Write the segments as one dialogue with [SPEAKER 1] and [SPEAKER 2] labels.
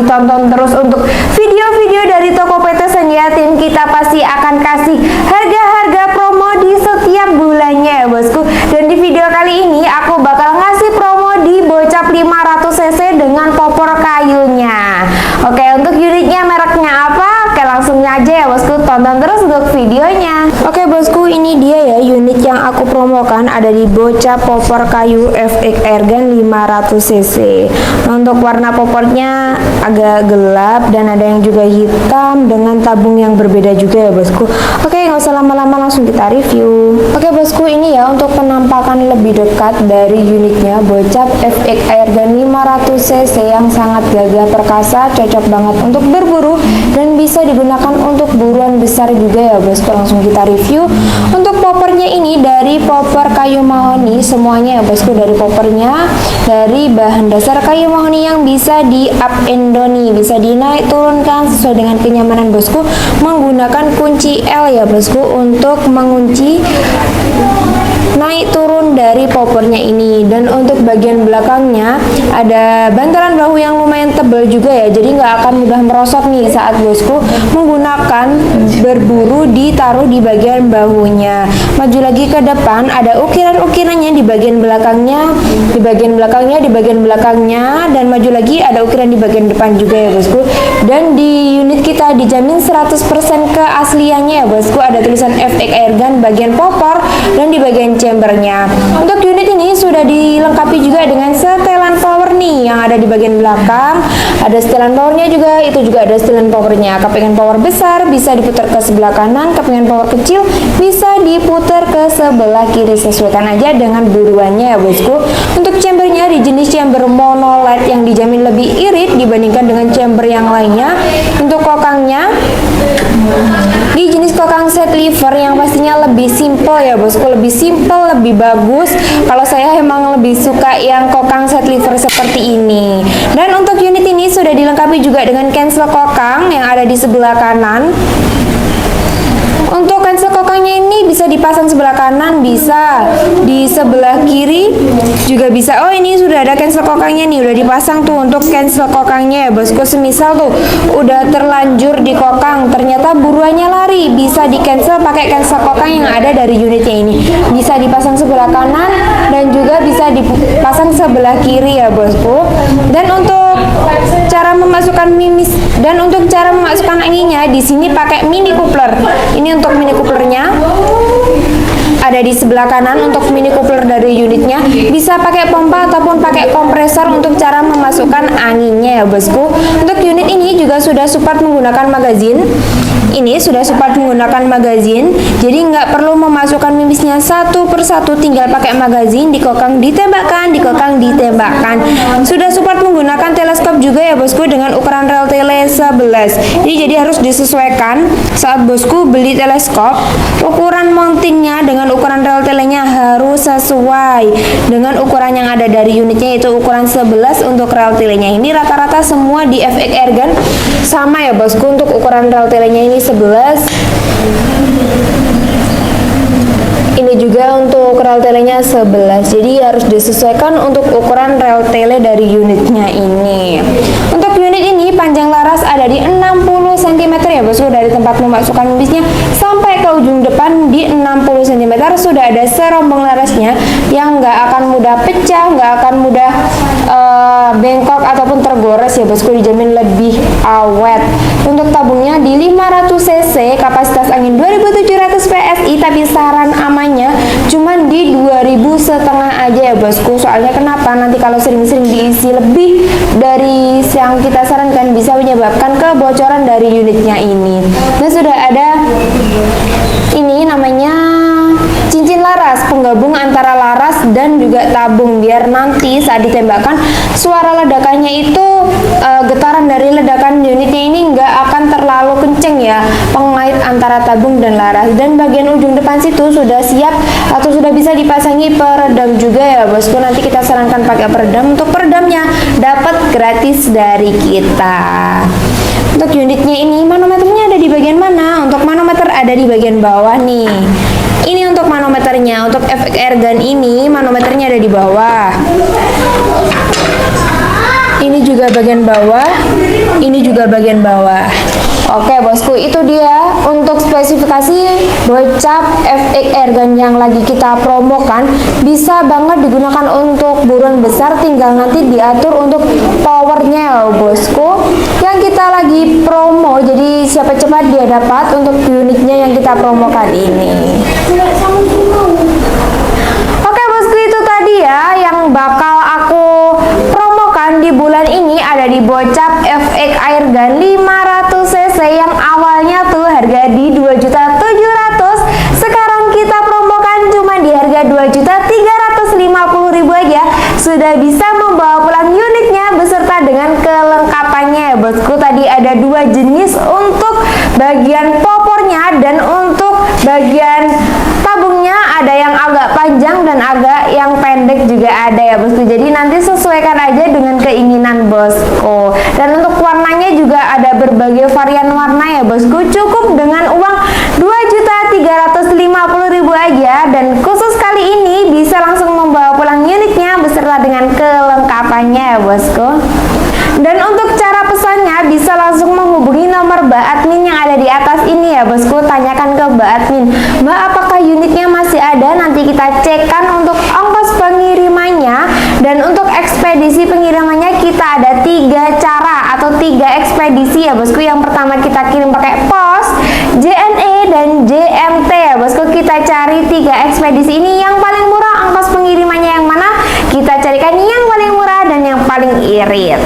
[SPEAKER 1] ditonton terus untuk video-video dari Tokopedia Senjatin. Kita pasti akan kasih harga-harga promo di setiap bulannya ya bosku. Dan di video kali ini aku bakal ngasih promo di Bocap 500 cc dengan popor kayunya. Oke, untuk unitnya mereknya apa? Oke, langsung aja ya bosku, tonton terus untuk videonya. Oke bosku, ini dia ya unit yang aku promokan, ada di Bocap popor kayu FX Airgun 500 cc. Nah, untuk warna popornya agak gelap dan ada yang juga hitam dengan tabung yang berbeda juga ya bosku. Oke, nggak usah lama-lama, langsung kita review. Oke bosku, ini ya untuk penampakan lebih dekat dari unitnya Bocap FX Airgun 500 cc yang sangat gagah perkasa, cocok banget untuk berburu dan bisa digunakan untuk buruan besar juga ya bosku. Langsung kita review. Untuk popornya ini dari popor kayu mahoni semuanya ya bosku, dari popornya dari bahan dasar kayu mahoni yang bisa di up and down nih, bisa dinaik turunkan sesuai dengan kenyamanan bosku, menggunakan kunci L ya bosku untuk mengunci naik turun dari popornya ini. Dan untuk bagian belakangnya ada bantalan bahu yang lumayan tebal juga ya, jadi nggak akan mudah merosot nih saat bosku menggunakan berburu ditaruh di bagian bahunya. Maju lagi ke depan, ada ukiran-ukirannya di bagian belakangnya, di bagian belakangnya, dan maju lagi ada ukiran di bagian depan juga ya bosku. Dan di unit kita dijamin 100% keasliannya ya bosku, ada tulisan FX Airgun bagian popor dan di bagian chambernya. Untuk unit ini sudah dilengkapi juga dengan setelan power nih yang ada di bagian belakang. Ada setelan powernya juga, itu juga ada setelan powernya. Kepengen power besar bisa diputar ke sebelah kanan, kepengen power kecil bisa diputar ke sebelah kiri, sesuaikan aja dengan buruannya ya bosku. Untuk chambernya di jenis chamber mono LED yang dijamin lebih irit dibandingkan dengan chamber yang lainnya. Untuk kokangnya di jenis kokang set lever yang pastinya lebih simple ya bosku, lebih simple, lebih bagus. Kalau saya emang lebih suka yang kokang set lever seperti ini. Dan untuk unit ini sudah dilengkapi juga dengan cancel kokang yang ada di sebelah kanan. Untuk cancel kokangnya ini bisa dipasang sebelah kanan, bisa di sebelah kiri juga bisa. Oh, ini sudah ada cancel kokangnya nih, udah dipasang tuh untuk cancel kokangnya ya bosku. Semisal tuh udah terlanjur di kokang, ternyata buruannya lari, bisa di cancel pakai cancel kokang yang ada dari unitnya ini. Bisa dipasang sebelah kanan dan juga bisa dipasang sebelah kiri ya bosku. Dan untuk cara memasukkan anginnya di sini pakai mini coupler. Ini untuk mini couplernya ada di sebelah kanan. Untuk mini coupler dari unitnya bisa pakai pompa ataupun pakai kompresor untuk cara memasukkan anginnya ya bosku. Untuk unit ini juga sudah support menggunakan magazin. Ini sudah support menggunakan magazin, jadi nggak perlu memasukkan mimisnya satu persatu, tinggal pakai magazin, dikokang ditembakkan, dikokang ditembakkan. Sudah support menggunakan teleskop juga ya bosku dengan ukuran rel tele 11. Jadi harus disesuaikan saat bosku beli teleskop, ukuran mountingnya dengan ukuran rel telenya harus sesuai dengan ukuran yang ada dari unitnya, yaitu ukuran 11 untuk rel telenya. Ini rata-rata semua di FX Airgun sama ya bosku, untuk ukuran rel telenya ini 11. Ini juga untuk rel telenya 11, jadi harus disesuaikan untuk ukuran rel tele dari unitnya ini. Untuk unit ini panjang laras ada di 60 cm ya bosku, dari tempat memasukkan mimisnya sampai ke ujung depan di 60 cm. Sudah ada serombong larasnya yang nggak akan mudah pecah, nggak akan mudah bengkok ataupun tergores ya bosku, dijamin lebih awet. Untuk tabungnya di 500 cc, kapasitas angin 2700 PSI, tapi saran amannya cuman di 2.500 aja ya bosku. Soalnya kenapa? Nanti kalau sering-sering diisi lebih dari yang kita sarankan bisa menyebabkan kebocoran dari unitnya ini. Dan sudah ada ini namanya cincin laras, penggabung antara laras dan juga tabung, biar nanti saat ditembakkan suara ledakannya itu getaran dari ledakan unitnya ini nggak akan terlalu kenceng ya, pengait antara tabung dan laras. Dan bagian ujung depan situ sudah siap atau sudah bisa dipasangi peredam juga ya bosku. Nanti kita sarankan pakai peredam. Untuk peredamnya dapat gratis dari kita. Untuk unitnya ini manometernya ada di bagian mana? Untuk manometer ada di bagian bawah nih. Ini untuk manometernya. Untuk FX Airgun ini manometernya ada di bawah. Ini juga bagian bawah, ini juga bagian bawah. Oke bosku, itu dia untuk spesifikasi bocap FX airgun yang lagi kita promokan. Bisa banget digunakan untuk buruan besar, tinggal nanti diatur untuk powernya ya bosku, yang kita lagi promo. Jadi siapa cepat dia dapat untuk unitnya yang kita promokan ini. Oke bosku, itu tadi ya yang bakal aku promokan di bulan ini. Ada di bocap FX airgun 500 cc yang awalnya tuh harga di 2.700.000. Sekarang kita promokan cuma di harga 2.350.000 aja. Sudah bisa membawa pulang unitnya beserta dengan kelengkapannya ya bosku. Tadi ada dua jenis untuk bagian popornya, dan untuk bagian tabungnya ada yang agak panjang dan agak yang pendek juga ada ya bosku. Jadi nanti sesuaikan aja dengan keinginan bosku. Dan untuk warnanya juga ada berbagai varian warna ya bosku. Cukup dengan uang 2.350.000 aja, dan khusus kali ini bisa langsung membawa pulang unitnya beserta dengan kelengkapannya ya bosku. Dan untuk cara pesannya bisa langsung menghubungi nomor Mbak Admin yang ada di atas ini ya bosku. Tanyakan ke Mbak Admin, Mbak apakah unitnya masih ada, nanti kita cekkan untuk ongkos pengirimannya. Dan untuk ekspedisi pengirimannya kita ada 3 cara atau 3 ekspedisi ya bosku. Yang pertama kita kirim pakai pos, JNE dan JMT ya bosku. Kita cari 3 ekspedisi ini yang paling murah, ongkos pengirimannya yang mana kita carikan yang paling murah dan yang paling irit.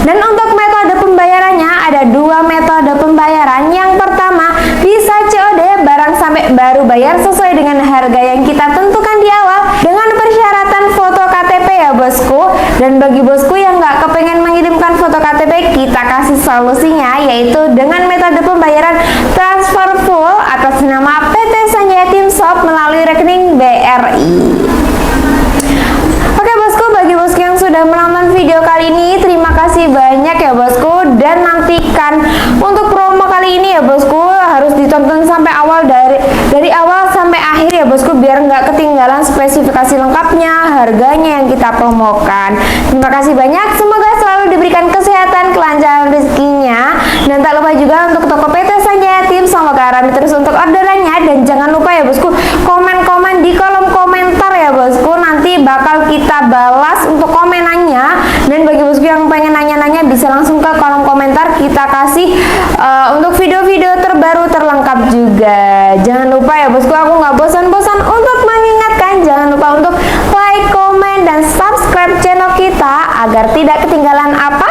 [SPEAKER 1] Dan untuk metode pembayarannya ada 2 metode pembayaran. Yang pertama bisa COD, barang sampai baru bayar sesuai dengan harga yang kita tentukan di awal dengan persyaratan foto KTP ya bosku. Dan bagi bosku yang nggak kepengen mengirimkan foto KTP, kita kasih solusinya, yaitu dengan metode pembayaran transfer full atas nama PT Sanjaya Team Shop melalui rekening BRI. Oke bosku, bagi bosku yang sudah menonton video kali ini, terima kasih banyak ya bosku. Dan nantikan untuk promo kali ini ya bosku, harus ditonton sampai awal, dari awal sampai akhir ya bosku, biar nggak ketinggalan spesifikasi lengkapnya, harganya yang kita promokan. Terima kasih banyak, semoga selalu diberikan kesehatan, kelancaran rezekinya. Dan tak lupa juga untuk toko PT Sanjaya Team, semoga rame terus untuk orderannya. Dan jangan lupa ya bosku, komen-komen di kolom komentar ya bosku, nanti bakal kita balas untuk komenannya. Dan bagi bosku yang pengen nanya-nanya bisa langsung ke kolom komentar, kita kasih untuk video-video terbaru terlengkap juga. Jangan lupa ya bosku, aku nggak bosan-bosan untuk mengingatkan, jangan lupa untuk like, komen, dan subscribe channel kita agar tidak ketinggalan apa?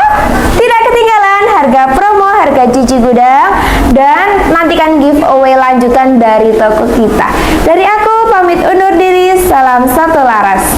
[SPEAKER 1] Tidak ketinggalan harga promo, harga cuci gudang, dan nantikan giveaway lanjutan dari toko kita. Dari aku pamit undur diri, salam satu laras.